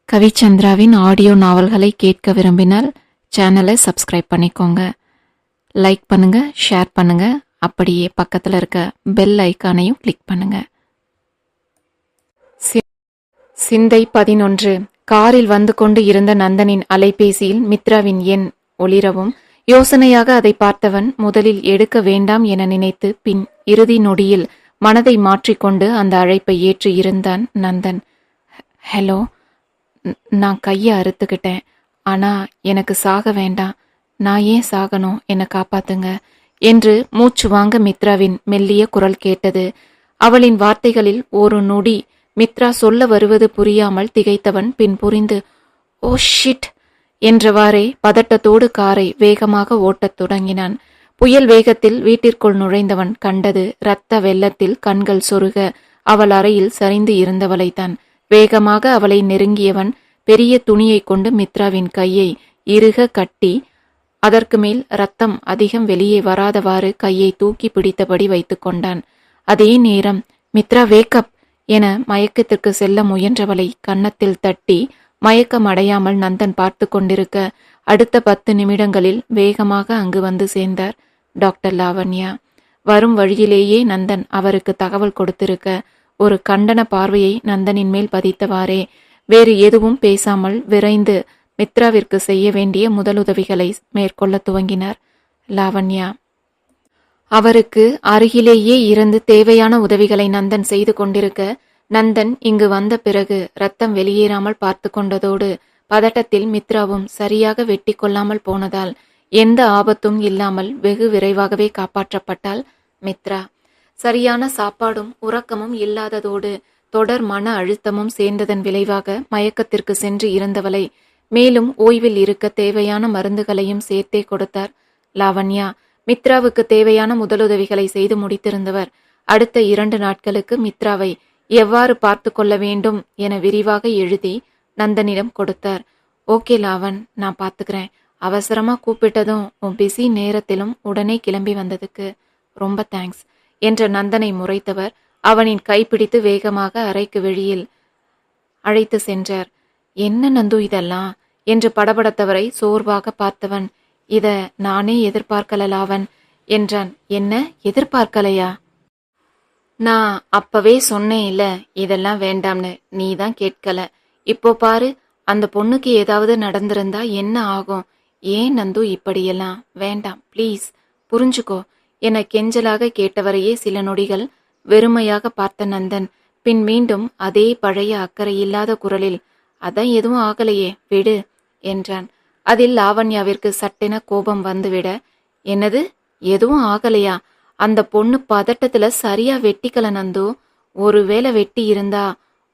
கவிச்சந்திராவின் audio நாவல்களை கேட்க விரும்பினால் சேனலை சப்ஸ்கிரைப் பண்ணிக்கோங்க. லைக் பண்ணுங்க, ஷேர் பண்ணுங்க, அப்படியே பக்கத்தில் இருக்க பெல் ஐக்கானையும் கிளிக் பண்ணுங்க. சிந்தை 11. காரில் வந்து கொண்டு இருந்த நந்தனின் அலைபேசியில் மித்ராவின் எண் ஒளிரவும் யோசனையாக அதை பார்த்தவன் முதலில் எடுக்க வேண்டாம் என நினைத்து பின் இறுதி நொடியில் மனதை மாற்றிக்கொண்டு அந்த அழைப்பை ஏற்று இருந்தான் நந்தன். ஹலோ, நான் கையை அறுத்துக்கிட்டேன். ஆனா எனக்கு சாக வேண்டாம். நான் ஏன் சாகணும், என்னை காப்பாத்துங்க என்று மூச்சு வாங்க மித்ராவின் மெல்லிய குரல் கேட்டது. அவளின் வார்த்தைகளில் ஒரு நொடி மித்ரா சொல்ல வருவது புரியாமல் திகைத்தவன் பின் புரிந்து ஓ ஷிட் என்றவாறே பதட்டத்தோடு காரை வேகமாக ஓட்டத் தொடங்கினான். புயல் வேகத்தில் வீட்டிற்குள் நுழைந்தவன் கண்டது இரத்த வெள்ளத்தில் கண்கள் சொருக அவள் அறையில் சரிந்து இருந்தவளைத்தான். வேகமாக அவளை நெருங்கியவன் பெரிய துணியை கொண்டு மித்ராவின் கையை இறுக கட்டி அதற்கு மேல் இரத்தம் அதிகம் வெளியே வராதவாறு கையை தூக்கி பிடித்தபடி வைத்து கொண்டான். அதே நேரம் மித்ரா வேக்கப் என மயக்கத்திற்கு செல்ல முயன்றவளை கன்னத்தில் தட்டி மயக்கம் அடையாமல் நந்தன் பார்த்து கொண்டிருக்க அடுத்த 10 நிமிடங்களில் வேகமாக அங்கு வந்து சேர்ந்தார் டாக்டர் லாவண்யா. வரும் வழியிலேயே நந்தன் அவருக்கு தகவல் கொடுத்திருக்க ஒரு கண்டன பார்வையை நந்தனின் மேல் பதித்தவாறே வேறு எதுவும் பேசாமல் விரைந்து மித்ராவிற்கு செய்ய வேண்டிய முதலுதவிகளை மேற்கொள்ள துவங்கினார் லாவண்யா. அவருக்கு அருகிலேயே இருந்து தேவையான உதவிகளை நந்தன் செய்து கொண்டிருக்க நந்தன் இங்கு வந்த பிறகு ரத்தம் வெளியேறாமல் பார்த்து கொண்டதோடு பதட்டத்தில் மித்ராவும் சரியாக வெட்டி கொள்ளாமல் போனதால் எந்த ஆபத்தும் இல்லாமல் வெகு விரைவாகவே காப்பாற்றப்பட்டாள் மித்ரா. சரியான சாப்பாடும் உறக்கமும் இல்லாததோடு தொடர் மன அழுத்தமும் சேர்ந்ததன் விளைவாக மயக்கத்திற்கு சென்று இருந்தவளை மேலும் ஓய்வில் இருக்க தேவையான மருந்துகளையும் சேர்த்தே கொடுத்தார் லாவண்யா. மித்ராவுக்கு தேவையான முதலுதவிகளை செய்து முடித்திருந்தவர் அடுத்த 2 நாட்களுக்கு மித்ராவை எவ்வாறு பார்த்து கொள்ள வேண்டும் என விரிவாக எழுதி நந்தனிடம் கொடுத்தார். ஓகே லாவன், நான் பார்த்துக்கிறேன். அவசரமா கூப்பிட்டதும் உன் பிஸி நேரத்திலும் உடனே கிளம்பி வந்ததுக்கு ரொம்ப தேங்க்ஸ் என்ற நந்தனை முறைத்தவர் அவனின் கைப்பிடித்து வேகமாக அறைக்கு வெளியில் அழைத்து சென்றார். என்ன நந்து இதெல்லாம் என்று படபடத்தவரை சோர்வாக பார்த்தவன் இத நானே எதிர்பார்க்கல லாவன் என்றான். என்ன எதிர்பார்க்கலையா? நான் அப்பவே சொன்னேன் இல்ல இதெல்லாம் வேண்டாம்னு, நீ தான் கேட்கல. இப்போ பாரு, அந்த பொண்ணுக்கு ஏதாவது நடந்திருந்தா என்ன ஆகும்? ஏன் நந்து இப்படியெல்லாம்? வேண்டாம் ப்ளீஸ், புரிஞ்சுக்கோ என கெஞ்சலாக கேட்டவரையே சில நொடிகள் வெறுமையாக பார்த்த நந்தன் பின் மீண்டும் அதே பழைய அக்கறையில்லாத குரலில் அதான் எதுவும் ஆகலையே விடு என்றான். அதில் லாவண்யாவிற்கு சட்டென கோபம் வந்துவிட என்னது எதுவும் ஆகலையா? அந்த பொண்ணு பதட்டத்துல சரியா வெட்டிக்கல நந்து. ஒருவேளை வெட்டி இருந்தா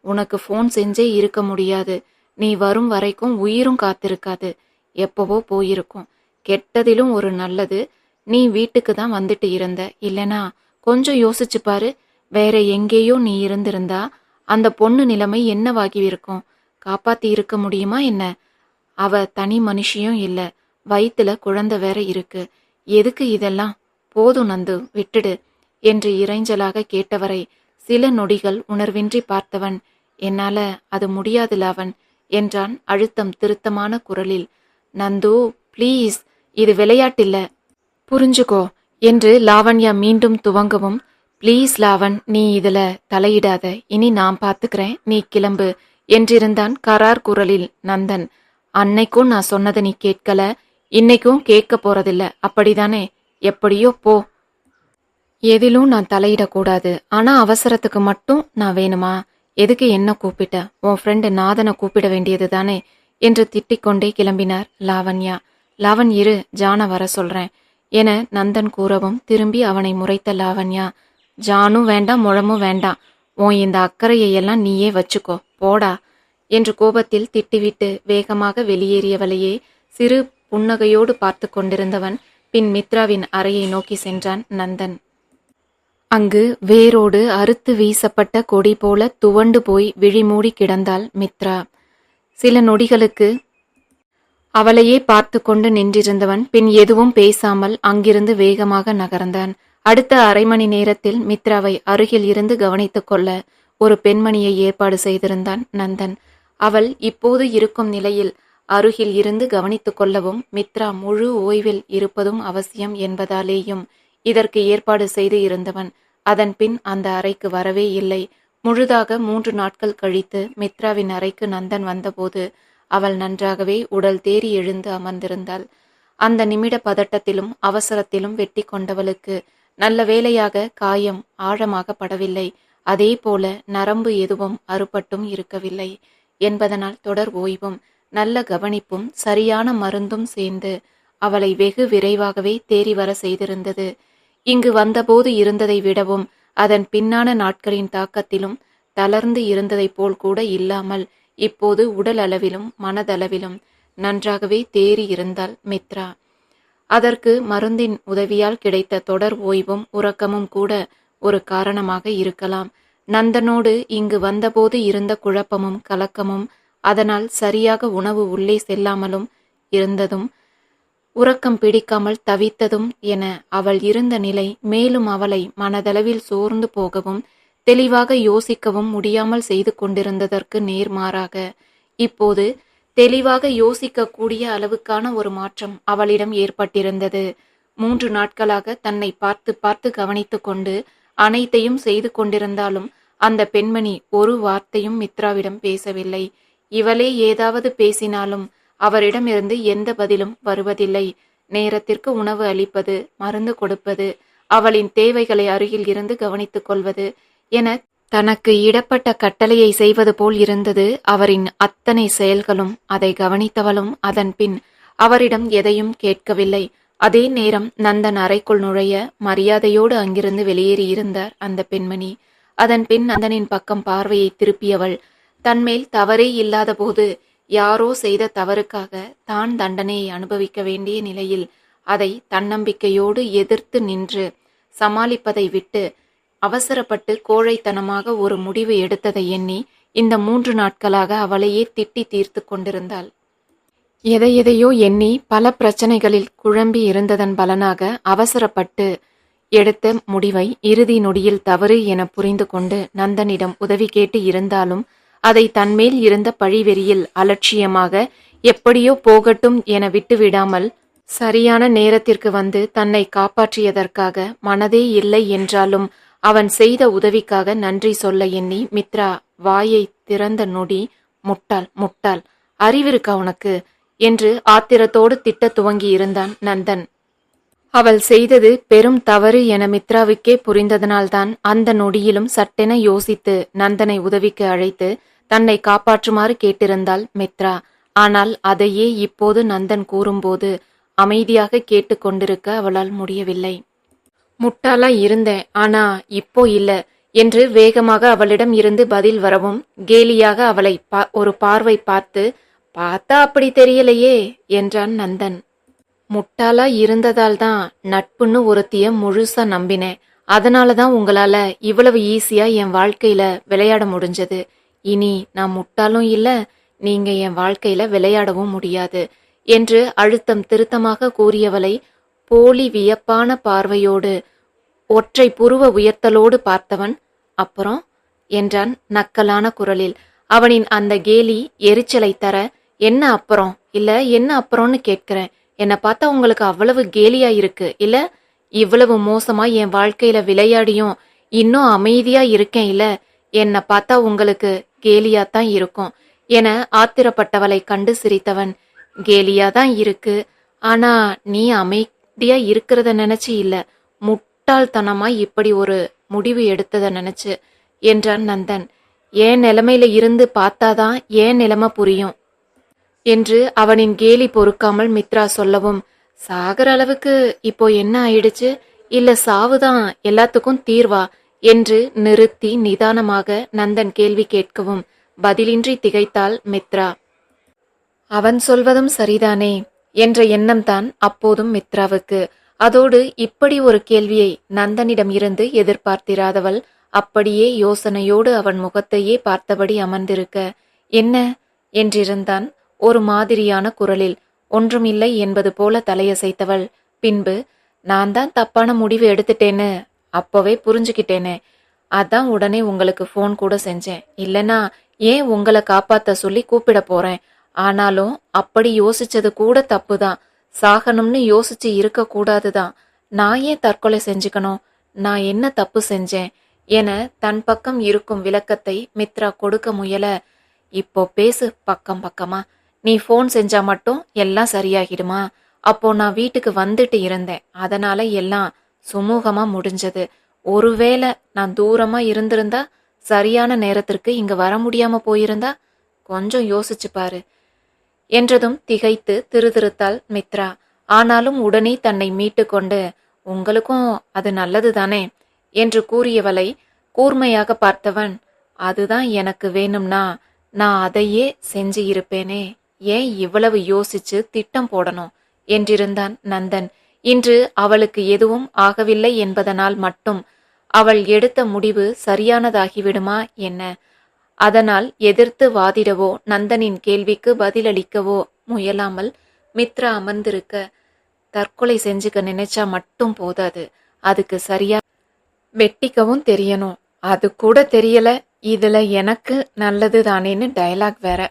உனக்கு ஃபோன் செஞ்சே இருக்க முடியாது. நீ வரும் வரைக்கும் உயிரும் காத்திருக்காது, எப்பவோ போயிருக்கும். கெட்டதிலும் ஒரு நல்லது, நீ வீட்டுக்கு தான் வந்துட்டு இருந்த. இல்லனா கொஞ்சம் யோசிச்சு பாரு, வேற எங்கேயோ நீ இருந்திருந்தா அந்த பொண்ணு நிலைமை என்னவாகி இருக்கும்? காப்பாத்தி இருக்க முடியுமா என்ன? அவ தனி மனுஷியும் இல்ல, வயித்துல குழந்தை வேற இருக்கு. எதுக்கு இதெல்லாம்? போதும் நந்து, விட்டுடு என்று இறைஞ்சலாக கேட்டவரை சில நொடிகள் உணர்வின்றி பார்த்தவன் என்னால அது முடியாது லாவன் என்றான் அழுத்தம் திருத்தமான குரலில். நந்து ப்ளீஸ், இது விளையாட்டில்ல, புரிஞ்சுக்கோ என்று லாவண்யா மீண்டும் துவங்கவும் ப்ளீஸ் லாவன், நீ இதுல தலையிடாத, இனி நான் பார்த்துக்கிறேன், நீ கிளம்பு என்றிருந்தான் கரார் குரலில் நந்தன். அன்னைக்கும் நான் சொன்னதை நீ கேட்கல, இன்னைக்கும் கேட்க போறதில்ல, அப்படிதானே? எப்படியோ போ. எதிலும் நான் தலையிடக்கூடாது, ஆனா அவசரத்துக்கு மட்டும் நான் வேணுமா? எதுக்கு என்ன கூப்பிட்ட? உன் ஃப்ரெண்டு நாதனை கூப்பிட வேண்டியது தானே என்று திட்டிக்கொண்டே கிளம்பினார் லாவண்யா. லாவன் இரு, ஜான வர சொல்றேன் என நந்தன் கூறவும் திரும்பி அவனை முறைத்த லாவண்யா. ஜானும் வேண்டாம், முழமும் வேண்டாம், உன் இந்த அக்கறையெல்லாம் நீயே வச்சுக்கோ, போடா என்று கோபத்தில் திட்டிவிட்டு வேகமாக வெளியேறியவளையே சிறு புன்னகையோடு பார்த்து கொண்டிருந்தவன் பின் மித்ராவின் அறையை நோக்கி சென்றான் நந்தன். அங்கு வேரோடு அறுத்து வீசப்பட்ட கொடி போல துவண்டு போய் விழிமூடி கிடந்தாள் மித்ரா. சில நொடிகளுக்கு அவளையே பார்த்து கொண்டு நின்றிருந்தவன் பின் எதுவும் பேசாமல் அங்கிருந்து வேகமாக நகர்ந்தான். அடுத்த அரை மணி நேரத்தில் மித்ராவை அருகில் இருந்து கவனித்துக் கொள்ள ஒரு பெண்மணியை ஏற்பாடு செய்திருந்தான் நந்தன். அவள் இப்போது இருக்கும் நிலையில் அருகில் இருந்து கவனித்துக் கொள்ளவும் மித்ரா முழு ஓய்வில் இருப்பதும் அவசியம் என்பதாலேயும் இதற்கு ஏற்பாடு செய்து இருந்தவன் அதன் பின் அந்த அறைக்கு வரவே இல்லை. முழுதாக 3 நாட்கள் கழித்து மித்ராவின் அறைக்கு நந்தன் வந்தபோது அவள் நன்றாகவே உடல் தேறி எழுந்து அமர்ந்திருந்தாள். அந்த நிமிட பதட்டத்திலும் அவசரத்திலும் வெட்டி கொண்டவளுக்கு நல்ல வேளையாக காயம் ஆழமாக படவில்லை. அதே போல நரம்பு எதுவும் அறுபட்டும் இருக்கவில்லை என்பதனால் தொடர் ஓய்வும் நல்ல கவனிப்பும் சரியான மருந்தும் சேர்ந்து அவளை வெகு விரைவாகவே தேறி வர செய்திருந்தது. இங்கு வந்தபோது இருந்ததை விடவும் அதன் பின்னான நாட்களின் தாக்கத்திலும் தளர்ந்து இருந்ததைப் போல் கூட இல்லாமல் இப்போது உடல் அளவிலும் மனதளவிலும் நன்றாகவே தேறி இருந்தாள் மித்ரா. அதற்கு மருந்தின் உதவியால் கிடைத்த தொடர் ஓய்வும் உறக்கமும் கூட ஒரு காரணமாக இருக்கலாம். நந்தனோடு இங்கு வந்தபோது இருந்த குழப்பமும் கலக்கமும் அதனால் சரியாக உணவு உள்ளே செல்லாமலும் இருந்ததும் உறக்கம் பிடிக்காமல் தவித்ததும் என அவள் இருந்த நிலை மேலும் அவளை மனதளவில் சோர்ந்து போகவும் தெளிவாக யோசிக்கவும் முடியாமல் செய்து கொண்டிருந்ததற்கு நேர்மாறாக இப்போது தெளிவாக யோசிக்கக்கூடிய அளவுக்கான ஒரு மாற்றம் அவளிடம் ஏற்பட்டிருந்தது. 3 நாட்களாக தன்னை பார்த்து பார்த்து கவனித்து கொண்டு அனைத்தையும் செய்து கொண்டிருந்தாலும் அந்த பெண்மணி ஒரு வார்த்தையும் மித்ராவிடம் பேசவில்லை. இவளே ஏதாவது பேசினாலும் அவரிடமிருந்து எந்த பதிலும் வருவதில்லை. நேரத்திற்கு உணவு அளிப்பது, மருந்து கொடுப்பது, அவளின் தேவைகளை அருகில் இருந்து கவனித்துக் கொள்வது என தனக்கு இடப்பட்ட கட்டளையை செய்வது போல் இருந்தது அவரின் அத்தனை செயல்களும். அதை கவனித்தவளும் அதன் பின் அவரிடம் எதையும் கேட்கவில்லை. அதே நேரம் நந்தன் அறைக்குள் நுழைய மரியாதையோடு அங்கிருந்து வெளியேறியிருந்தார் அந்த பெண்மணி. அதன் பின் நந்தனின் பக்கம் பார்வையை திருப்பியவள் தன்மேல் தவறே இல்லாத போது யாரோ செய்த தவறுக்காக தான் தண்டனையை அனுபவிக்க வேண்டிய நிலையில் அதை தன்னம்பிக்கையோடு எதிர்த்து நின்று சமாளிப்பதை விட்டு அவசரப்பட்டு கோழைத்தனமாக ஒரு முடிவு எடுத்ததை எண்ணி இந்த 3 நாட்களாக அவளையே திட்டி தீர்த்து கொண்டிருந்தாள். எதையெதையோ எண்ணி பல பிரச்சனைகளில் குழம்பி இருந்ததன் பலனாக அவசரப்பட்டு எடுத்த முடிவை இறுதி நொடியில் தவறு என புரிந்து கொண்டு நந்தனிடம் உதவி கேட்டு இருந்தாலும் அதை தன்மேல் இருந்த பழிவெறியில் அலட்சியமாக எப்படியோ போகட்டும் என விட்டுவிடாமல் சரியான நேரத்திற்கு வந்து தன்னை காப்பாற்றியதற்காக மனதே இல்லை என்றாலும் அவன் செய்த உதவிக்காக நன்றி சொல்ல எண்ணி மித்ரா வாயை திறந்த நொடி முட்டாள் முட்டாள் அறிவிருக்கா உனக்கு என்று ஆத்திரத்தோடு திட்ட துவங்கி இருந்தான் நந்தன். அவள் செய்தது பெரும் தவறு என மித்ராவுக்கே புரிந்ததனால்தான் அந்த நொடியிலும் சட்டென யோசித்து நந்தனை உதவிக்கு அழைத்து தன்னை காப்பாற்றுமாறு கேட்டிருந்தாள் மித்ரா. ஆனால் அதையே இப்போது நந்தன் கூறும்போது அமைதியாக கேட்டு கொண்டிருக்க அவளால் முடியவில்லை. முட்டாளா இருந்தேன், ஆனா இப்போ இல்ல என்று வேகமாக அவளிடம் இருந்து பதில் வரவும் கேலியாக அவளை ஒரு பார்வை பார்த்தா அப்படி தெரியலையே என்றான் நந்தன். முட்டாளா இருந்ததால் தான் நட்புன்னு ஒருத்திய முழுசா நம்பினேன். அதனாலதான் உங்களால இவ்வளவு ஈஸியா என் வாழ்க்கையில விளையாட முடிஞ்சது. இனி நான் முட்டாளும் இல்ல, நீங்க என் வாழ்க்கையில விளையாடவும் முடியாது என்று அழுத்தம் திருத்தமாக கூறியவளை போலி வியப்பான பார்வையோடு ஒற்றை புருவ உயர்த்தலோடு பார்த்தவன் அப்புறம் என்றான் நக்கலான குரலில். அவனின் அந்த கேலி எரிச்சலை தர என்ன அப்புறம் இல்ல என்ன அப்புறம்னு கேட்கிறேன். என்னை பார்த்தா உங்களுக்கு அவ்வளவு கேலியா இருக்கு இல்ல? இவ்வளவு மோசமா என் வாழ்க்கையில விளையாடியும் இன்னும் அமைதியா இருக்கேன் இல்ல? என்னை பார்த்தா உங்களுக்கு கேலியாத்தான் இருக்கும் என ஆத்திரப்பட்டவளை கண்டு சிரித்தவன், கேலியாதான் இருக்கு, ஆனா நீ அமைதியா இருக்கிறத நினைச்சு இல்ல, முட்டாள்தனமா இப்படி ஒரு முடிவு எடுத்தத நினைச்சு என்றான் நந்தன். ஏன் நிலைமையில இருந்து பார்த்தாதான் ஏன் நிலைமை புரியும் என்று அவனின் கேலி பொறுக்காமல் மித்ரா சொல்லவும், சாகர அளவுக்கு இப்போ என்ன ஆயிடுச்சு? இல்ல சாவுதான் எல்லாத்துக்கும் தீர்வா என்று நிறுத்தி நிதானமாக நந்தன் கேள்வி கேட்கவும் பதிலின்றி திகைத்தாள் மித்ரா. அவன் சொல்வதும் சரிதானே என்ற எண்ணம்தான் அப்போதும் மித்ராவுக்கு. அதோடு இப்படி ஒரு கேள்வியை நந்தனிடம் இருந்து எதிர்பார்த்திராதவள் அப்படியே யோசனையோடு அவன் முகத்தையே பார்த்தபடி அமர்ந்திருக்க, என்ன என்றிருந்தான் ஒரு மாதிரியான குரலில். ஒன்றுமில்லை என்பது போல தலையசைத்தவள் பின்பு, நான் தான் தப்பான முடிவு எடுத்துட்டேன்னு அப்போவே புரிஞ்சுக்கிட்டேனே, அதான் உடனே உங்களுக்கு ஃபோன் கூட செஞ்சேன். இல்லைனா ஏன் உங்களை காப்பாத்த சொல்லி கூப்பிட போறேன். ஆனாலும் அப்படி யோசிச்சது கூட தப்புதான். சாகணும்னு யோசிச்சு இருக்க கூடாதுதான். நான் ஏன் தற்கொலை செஞ்சுக்கணும்? நான் என்ன தப்பு செஞ்சேன் என தன் பக்கம் இருக்கும் விளக்கத்தை மித்ரா கொடுக்க முயல, இப்போ பேசு பக்கம் பக்கமா. நீ ஃபோன் செஞ்சா மட்டும் எல்லாம் சரியாகிடுமா? அப்போ நான் வீட்டுக்கு வந்துட்டு இருந்தேன். அதனால எல்லாம் சுமூகமா முடிஞ்சது. ஒருவேளை நான் தூரமா இருந்திருந்தா, சரியான நேரத்திற்கு இங்க வர முடியாம போயிருந்தா, கொஞ்சம் யோசிச்சு பாரு என்றதும் திகைத்து திருதிருத்தாள் மித்ரா. ஆனாலும் உடனே தன்னை மீட்டு கொண்டு, உங்களுக்கும் அது நல்லதுதானே என்று கூறியவளை கூர்மையாக பார்த்தவன், அதுதான் எனக்கு வேணும்னா நான் அதையே செஞ்சு இருப்பேனே, ஏன் இவ்வளவு யோசிச்சு திட்டம் போடணும் என்றிருந்தான் நந்தன். இன்று அவளுக்கு எதுவும் ஆகவில்லை என்பதனால் மட்டும் அவள் எடுத்த முடிவு சரியானதாகிவிடுமா என்ன? அதனால் எதிர்த்து வாதிடவோ நந்தனின் கேள்விக்கு பதிலளிக்கவோ முயலாமல் மித்ரா அமர்ந்திருக்க, தற்கொலை செஞ்சுக்க நினைச்சா மட்டும் போதாது, அதுக்கு சரியா வெட்டிக்கவும் தெரியணும். அது கூட தெரியல, இதுல எனக்கு நல்லது தானேன்னு டயலாக் வேற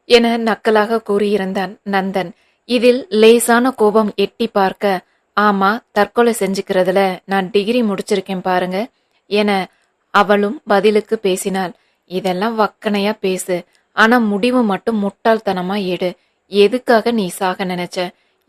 என நக்கலாக கூறியிருந்தான் நந்தன். இதில் லேசான கோபம் எட்டி பார்க்க, ஆமா தற்கொலை செஞ்சுக்கிறதுல நான் டிகிரி முடிச்சிருக்கேன் பாருங்க என அவளும் பதிலுக்கு பேசினாள். இதெல்லாம் வக்கனையா பேசு, ஆனா முடிவு மட்டும் முட்டாள்தனமா எடு. எதுக்காக நீ சாக நினைச்ச?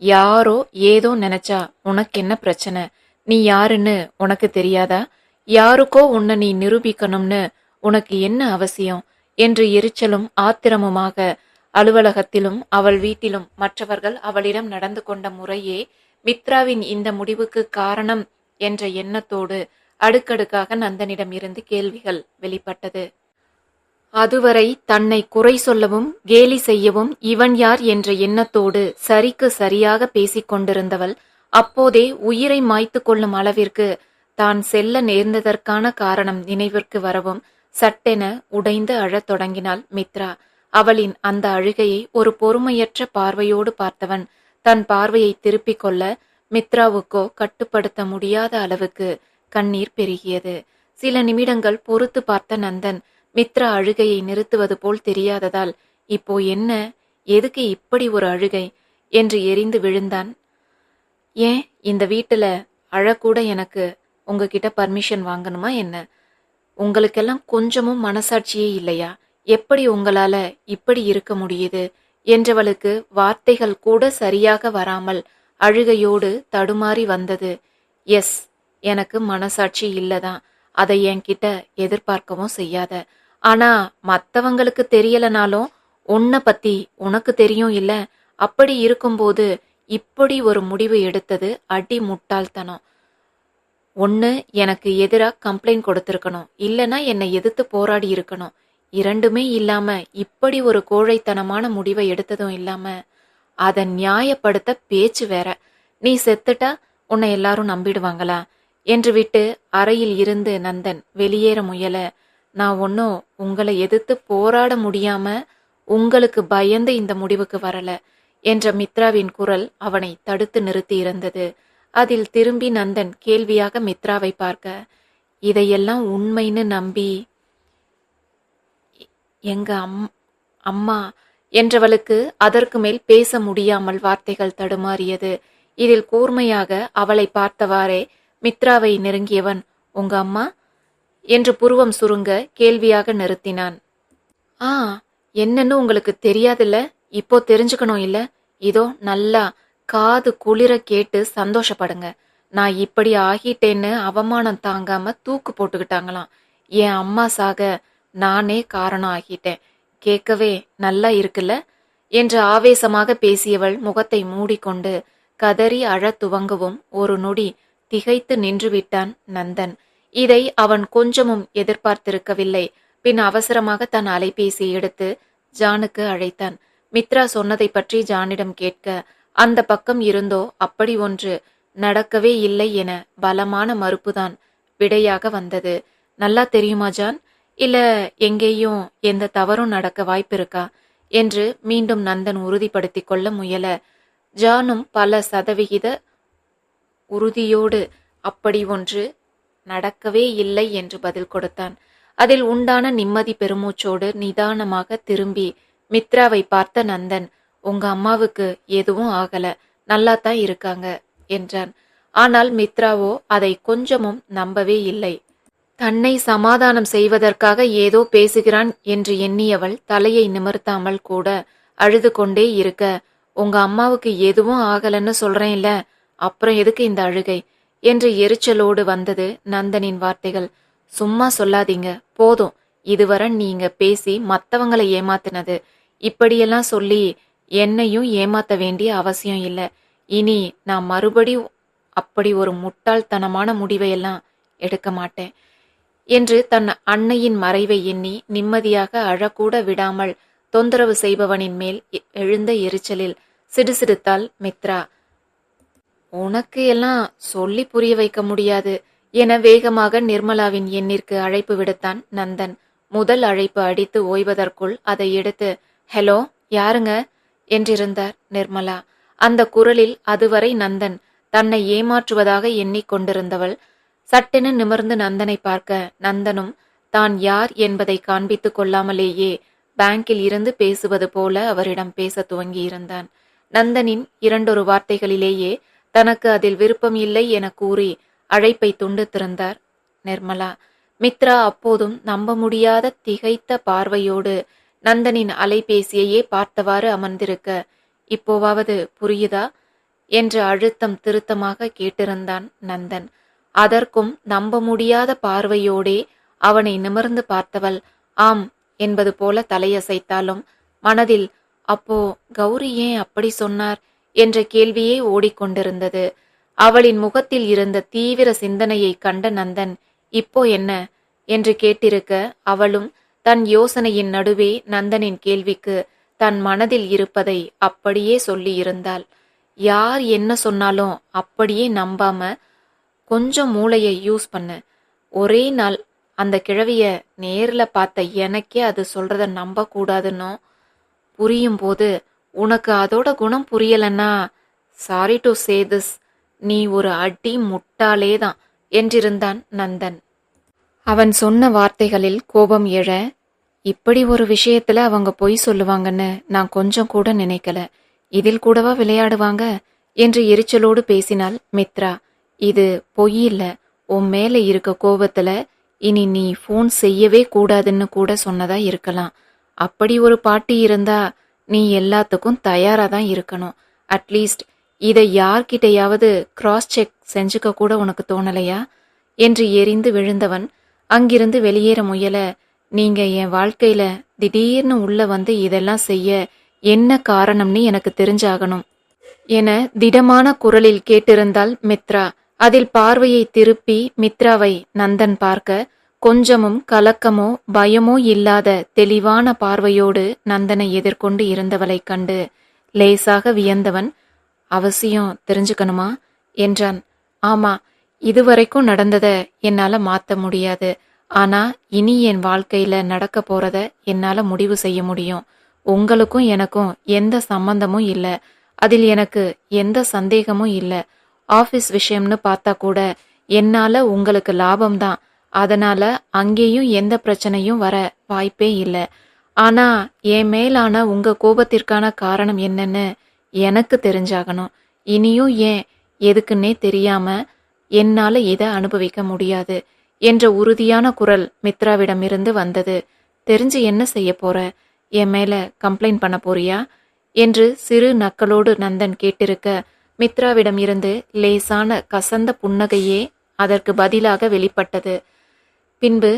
யாரோ ஏதோ நினைச்சா உனக்கு என்ன பிரச்சனை? நீ யாருன்னு உனக்கு தெரியாதா? யாருக்கோ உன்னை நீ நிரூபிக்கணும்னு உனக்கு என்ன அவசியம் என்று எரிச்சலும் ஆத்திரமுமாக அலுவலகத்திலும் அவள் வீட்டிலும் மற்றவர்கள் அவளிடம் நடந்து கொண்ட முறையே மித்ராவின் இந்த முடிவுக்கு காரணம் என்ற எண்ணத்தோடு அடுக்கடுக்காக நந்தனிடம் இருந்து கேள்விகள் வெளிப்பட்டது. அதுவரை தன்னை குறை சொல்லவும் கேலி செய்யவும் இவன் யார் என்ற எண்ணத்தோடு சரிக்கு சரியாக பேசிக் கொண்டிருந்தவள் அப்போதே உயிரை மாய்த்து கொள்ளும் அளவிற்கு தான் செல்ல நேர்ந்ததற்கான காரணம் நினைவிற்கு வரவும் சட்டென உடைந்து அழத் தொடங்கினாள் மித்ரா. அவளின் அந்த அழுகையை ஒரு பொறுமையற்ற பார்வையோடு பார்த்தவன் தன் பார்வையை திருப்பிக் கொள்ள மித்ராவுக்கோ கட்டுப்படுத்த முடியாத அளவுக்கு கண்ணீர் பெருகியது. சில நிமிடங்கள் பொறுத்து பார்த்த நந்தன் மித்ரா அழுகையை நிறுத்துவது போல் தெரியாததால், இப்போ என்ன, எதுக்கு இப்படி ஒரு அழுகை என்று எரிந்து விழுந்தான். ஏன் இந்த வீட்டுல அழக்கூட எனக்கு உங்ககிட்ட பர்மிஷன் வாங்கணுமா என்ன? உங்களுக்கெல்லாம் கொஞ்சமும் மனசாட்சியே இல்லையா? எப்படி உங்களால இப்படி இருக்க முடியுது என்றவளுக்கு வார்த்தைகள் கூட சரியாக வராமல் அழுகையோடு தடுமாறி வந்தது. எஸ், எனக்கு மனசாட்சி இல்லதான், அதை என்கிட்ட எதிர்பார்க்கவும் செய்யாத. ஆனா மத்தவங்களுக்கு தெரியலனாலும் உன்னை பத்தி உனக்கு தெரியும் இல்ல? அப்படி இருக்கும்போது இப்படி ஒரு முடிவு எடுத்தது அடி முட்டாள்தனம். ஒன்னு எனக்கு எதிராக கம்ப்ளைண்ட் கொடுத்திருக்கணும், இல்லனா என்னை எதிர்த்து போராடி இருக்கணும். இரண்டுமே இல்லாம இப்படி ஒரு கோழைத்தனமான முடிவை எடுத்ததும் இல்லாம அதை நியாயப்படுத்த பேச்சு வேற. நீ செத்துட்டா உன்னை எல்லாரும் நம்பிடுவாங்களா என்று விட்டு அறையில் இருந்து நந்தன் வெளியேற முயல, நான் ஒன்னும் உங்களை எதிர்த்து போராட முடியாம உங்களுக்கு பயந்து இந்த முடிவுக்கு வரல என்ற மித்ராவின் குரல் அவனை தடுத்து நிறுத்தி இருந்தது. அதில் திரும்பி நந்தன் கேள்வியாக மித்ராவை பார்க்க, இதையெல்லாம் உண்மைன்னு நம்பி எங்க அம்மா என்றவளுக்கு அதற்கு மேல் பேச முடியாமல் வார்த்தைகள் தடுமாறியது. இதில் கூர்மையாக அவளை பார்த்தவாறே மித்ராவை நெருங்கியவன், உங்க அம்மா என்று புருவம் சுருங்க கேள்வியாக நிறுத்தினான். என்னன்னு உங்களுக்கு தெரியாதுல்ல, இப்போ தெரிஞ்சுக்கணும் இல்ல? இதோ நல்லா காது குளிர கேட்டு சந்தோஷப்படுங்க. நான் இப்படி ஆகிட்டேன்னு அவமானம் தாங்காம தூக்கு போட்டுக்கிட்டாங்களாம். என் அம்மா சாக நானே காரணம் ஆகிட்டேன். கேட்கவே நல்லா இருக்குல்ல என்று ஆவேசமாக பேசியவள் முகத்தை மூடிக்கொண்டு கதறி அழத் துவங்கவும் ஒரு நொடி திகைத்து நின்றுவிட்டான் நந்தன். இதை அவன் கொஞ்சமும் எதிர்பார்த்திருக்கவில்லை. பின் அவசரமாக தன் அலைபேசி எடுத்து ஜானுக்கு அழைத்தான். மித்ரா சொன்னதை பற்றி ஜானிடம் கேட்க, அந்த பக்கம் இருந்தோ அப்படி ஒன்று நடக்கவே இல்லை என பலமான மறுப்புதான் விடையாக வந்தது. நல்லா தெரியுமா ஜான், இல்ல எங்கேயும் எந்த தவறும் நடக்க வாய்ப்பிருக்கா என்று மீண்டும் நந்தன் உறுதிப்படுத்திக் கொள்ள முயல, ஜானும் பல சதவிகித உறுதியோடு அப்படி ஒன்று நடக்கவே இல்லை என்று பதில் கொடுத்தான். அதில் உண்டான நிம்மதி பெருமூச்சோடு நிதானமாக திரும்பி மித்ராவை பார்த்த நந்தன், உங்க அம்மாவுக்கு எதுவும் ஆகல, நல்லாத்தான் இருக்காங்க என்றான். ஆனால் மித்ராவோ அதை கொஞ்சமும் நம்பவே இல்லை. தன்னை சமாதானம் செய்வதற்காக ஏதோ பேசுகிறான் என்று எண்ணியவள் தலையை நிமிர்த்தாமல் கூட அழுது கொண்டே இருக்க, உங்க அம்மாவுக்கு எதுவும் ஆகலன்னு சொல்றேன்ல, அப்புறம் எதுக்கு இந்த அழுகை என்று எரிச்சலோடு வந்தது நந்தனின் வார்த்தைகள். சும்மா சொல்லாதீங்க, போதும், இதுவரை நீங்க பேசி மத்தவங்களை ஏமாத்தினது. இப்படியெல்லாம் சொல்லி என்னையும் ஏமாத்த வேண்டிய அவசியம் இல்லை. இனி நான் மறுபடி அப்படி ஒரு முட்டாள்தனமான முடிவையெல்லாம் எடுக்க மாட்டேன் என்று தன் அன்னையின் மறைவை எண்ணி நிம்மதியாக அழக்கூட விடாமல் தொந்தரவு செய்பவனின் மேல் எழுந்த எரிச்சலில் சிடுசிடுத்தாள் மித்ரா. உனக்கு எல்லாம் சொல்லி புரிய வைக்க முடியாது என வேகமாக நிர்மலாவின் எண்ணிற்கு அழைப்பு விடுத்தான் நந்தன். முதல் அழைப்பு அடித்து ஓய்வதற்குள் அதை எடுத்து, ஹலோ, யாருங்க என்றிருந்தார் நிர்மலா. அந்த குரலில் அதுவரை நந்தன் தன்னை ஏமாற்றுவதாக எண்ணிக்கொண்டிருந்தவள் சட்டென நிமிர்ந்து நந்தனை பார்க்க, நந்தனும் தான் யார் என்பதை காண்பித்துக் கொள்ளாமலேயே பேங்கில் இருந்து பேசுவது போல அவரிடம் பேச துவங்கியிருந்தான். நந்தனின் இரண்டொரு வார்த்தைகளிலேயே தனக்கு அதில் விருப்பம் இல்லை என கூறி அழைப்பை துண்டித்திருந்தார் நிர்மலா. மித்ரா அப்போதும் நம்ப முடியாத திகைத்த பார்வையோடு நந்தனின் அலைபேசியையே பார்த்தவாறு அமர்ந்திருக்க, இப்போவாவது புரியுதா என்று அழுத்தம் திருத்தமாக கேட்டிருந்தான் நந்தன். அதற்கும் நம்ப முடியாத பார்வையோடே அவனை நிமிர்ந்து பார்த்தவள் ஆம் என்பது போல தலையசைத்தாலும் மனதில் அப்போ கௌரி ஏன் அப்படி சொன்னார் என்ற கேள்வியே ஓடிக்கொண்டிருந்தது. அவளின் முகத்தில் இருந்த தீவிர சிந்தனையை கண்ட நந்தன், இப்போ என்ன என்று கேட்டிருக்க, அவளும் தன் யோசனையின் நடுவே நந்தனின் கேள்விக்கு தன் மனதில் இருப்பதை அப்படியே சொல்லியிருந்தாள். யார் என்ன சொன்னாலும் அப்படியே நம்பாம கொஞ்சம் மூளையை யூஸ் பண்ணு. ஒரே நாள் அந்த கிழவிய நேர்ல பார்த்த எனக்கே அது சொல்றத நம்ப கூடாதுன்னோ புரியும் போது உனக்கு அதோட குணம் புரியலன்னா சாரி டு சே திஸ், நீ ஒரு அடி முட்டாளேதான் என்றிருந்தான் நந்தன். அவன் சொன்ன வார்த்தைகளில் கோபம் எழ, இப்படி ஒரு விஷயத்துல அவங்க பொய் சொல்லுவாங்கன்னு நான் கொஞ்சம் கூட நினைக்கல. இதில் கூடவா விளையாடுவாங்க என்று எரிச்சலோடு பேசினாள் மித்ரா. இது பொய் இல்ல, உன் மேல இருக்க கோபத்துல இனி நீ ஃபோன் செய்யவே கூடாதுன்னு கூட சொன்னதா இருக்கலாம். அப்படி ஒரு பாட்டி இருந்தா நீ எல்லாத்துக்கும் தயாரா தான் இருக்கணும். அட்லீஸ்ட் இதை யார்கிட்டையாவது கிராஸ் செக் செஞ்சுக்க கூட உனக்கு தோணலையா என்று எரிந்து விழுந்தவன் அங்கிருந்து வெளியேற முயல, நீங்க என் வாழ்க்கையில திடீர்னு உள்ள வந்து இதெல்லாம் செய்ய என்ன காரணம்னு எனக்கு தெரிஞ்சாகணும் என திடமான குரலில் கேட்டிருந்தாள் மித்ரா. அதில் பார்வையை திருப்பி மித்ராவை நந்தன் பார்க்க, கொஞ்சமும் கலக்கமோ பயமோ இல்லாத தெளிவான பார்வையோடு நந்தனை எதிர்கொண்டு இருந்தவளைக் கண்டு லேசாக வியந்தவன், அவசியம் தெரிஞ்சுக்கணுமா என்றான். ஆமா, இதுவரைக்கும் நடந்தத என்னால மாத்த முடியாது. ஆனா இனி என் வாழ்க்கையில நடக்க போறத என்னால முடிவு செய்ய முடியும். உங்களுக்கும் எனக்கும் எந்த சம்பந்தமும் இல்ல, அதில் எனக்கு எந்த சந்தேகமும் இல்ல. ஆபீஸ் விஷயம்னு பார்த்தா கூட என்னால உங்களுக்கு லாபம்தான். அதனால அங்கேயும் எந்த பிரச்சனையும் வர வாய்ப்பே இல்லை. ஆனா என் மேலான உங்க கோபத்திற்கான காரணம் என்னன்னு எனக்கு தெரிஞ்சாகணும். இனியும் ஏன் எதுக்குன்னே தெரியாம என்னால இதை அனுபவிக்க முடியாது என்ற உறுதியான குரல் மித்ராவிடமிருந்து வந்தது. தெரிஞ்சு என்ன செய்ய போற? என் மேல கம்ப்ளைண்ட் பண்ண போறியா என்று சிறு நக்களோடு நந்தன் கேட்டிருக்க, மித்ராவிடம் இருந்து லேசான கசந்த புன்னகையே அதற்கு பதிலாக வெளிப்பட்டது. பின்பு,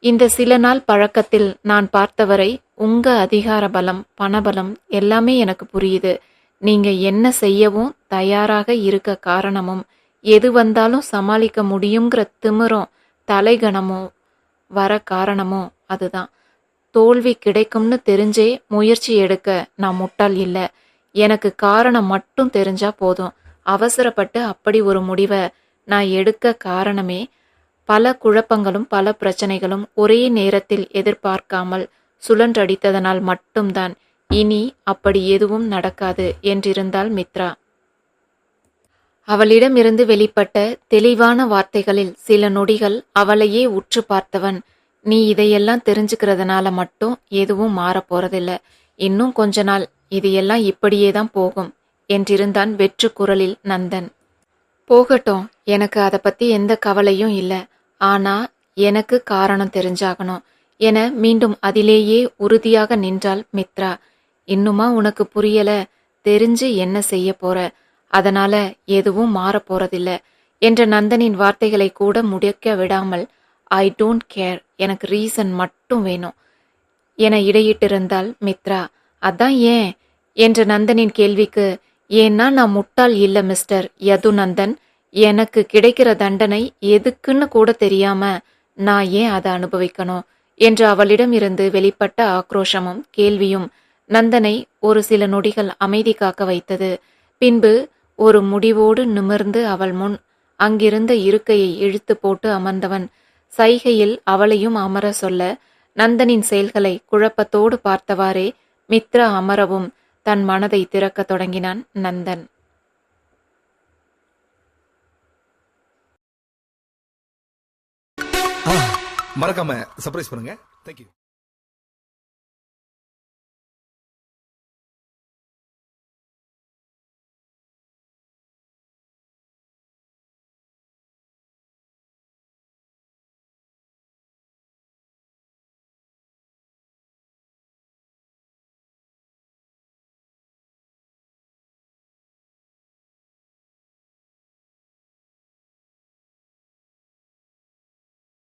இந்த சில நாள் பழக்கத்தில் நான் பார்த்தவரை உங்க அதிகார பலம், பணபலம் எல்லாமே எனக்கு புரியுது. நீங்க என்ன செய்யவும் தயாராக இருக்க காரணமும், எது வந்தாலும் சமாளிக்க முடியுங்கிற திமிரும் தலைகணமும் வர காரணமும் அதுதான். தோல்வி கிடைக்கும்னு தெரிஞ்சே முயற்சி எடுக்க நான் முட்டாள் இல்லை. எனக்கு காரணம் மட்டும் தெரிஞ்சா போதும். அவசரப்பட்டு அப்படி ஒரு முடிவை நான் எடுக்க காரணமே பல குழப்பங்களும் பல பிரச்சனைகளும் ஒரே நேரத்தில் எதிர்பார்க்காமல் சுழன்றடித்ததனால் மட்டும்தான். இனி அப்படி எதுவும் நடக்காது என்றிருந்தாள் மித்ரா. அவளிடமிருந்து வெளிப்பட்ட தெளிவான வார்த்தைகளில் சில நொடிகள் அவளையே உற்று பார்த்தவன், நீ இதையெல்லாம் தெரிஞ்சுக்கிறதுனால மட்டும் எதுவும் மாறப் போறதில்ல. இன்னும் கொஞ்ச நாள் இது எல்லாம் இப்படியே தான் போகும் என்றிருந்தான் வெற்று குரலில் நந்தன். போகட்டும், எனக்கு அதை பத்தி எந்த கவலையும் இல்ல. ஆனா எனக்கு காரணம் தெரிஞ்சாகணும் என மீண்டும் அதிலேயே உறுதியாக நின்றாள் மித்ரா. இன்னுமா உனக்கு புரியல? தெரிஞ்சு என்ன செய்ய போற? அதனால எதுவும் மாறப் போறதில்ல என்ற நந்தனின் வார்த்தைகளை கூட முடிக்க விடாமல், ஐ டோன்ட் கேர், எனக்கு ரீசன் மட்டும் வேணும் என இடையிட்டிருந்தாள் மித்ரா. அதான் ஏன் என்ற நந்தனின் கேள்விக்கு, ஏன்னா நான் முட்டாள் இல்ல மிஸ்டர் யதுநந்தன். எனக்கு கிடைக்கிற தண்டனை எதுக்குன்னு கூட தெரியாம நான் ஏன் அதை அனுபவிக்கணும் என்று அவளிடம் இருந்து வெளிப்பட்ட ஆக்ரோஷமும் கேள்வியும் நந்தனை ஒரு சில நொடிகள் அமைதி காக்க வைத்தது. பின்பு ஒரு முடிவோடு நிமிர்ந்து அவள் முன் அங்கிருந்த இருக்கையை இழுத்து போட்டு அமர்ந்தவன் சைகையில் அவளையும் அமர சொல்ல, நந்தனின் செயல்களை குழப்பத்தோடு பார்த்தவாறே மித்ரா அமரவும் தன் மனதை திறக்கத் தொடங்கினான் நந்தன். மறக்காம சர்ப்ரைஸ் பண்ணுங்க. தேங்க்யூ.